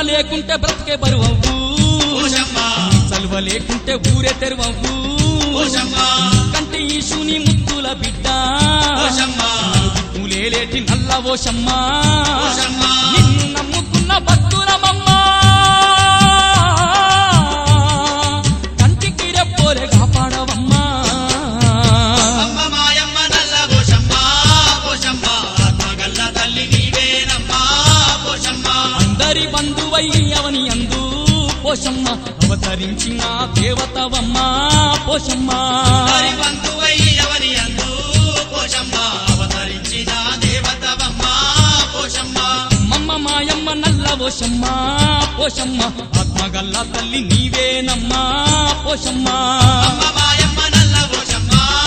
లేకుంటే బ్రతికే బరువవ్వు చలువ లేకుంటే ఊరే తెరువవ్వు కంటి ఈశుని ముత్తుల బిడ్డ లేలేటి నల్ల ఓషమ్మా నిన్ను నమ్ముకున్న భక్తులమమ్మా కంటికి రెప్పోలే కాపాడవమ్మా అందరి బంధువయ్యవని అందు పోషమ్మ అవతరించిన దేవతవమ్మా పోషమ్మ మమ్మ మాయమ్మ నల్ల పోషమ్మ పోషమ్మ ఆత్మగల్ల తల్లి నీవేనమ్మా పోషమ్మ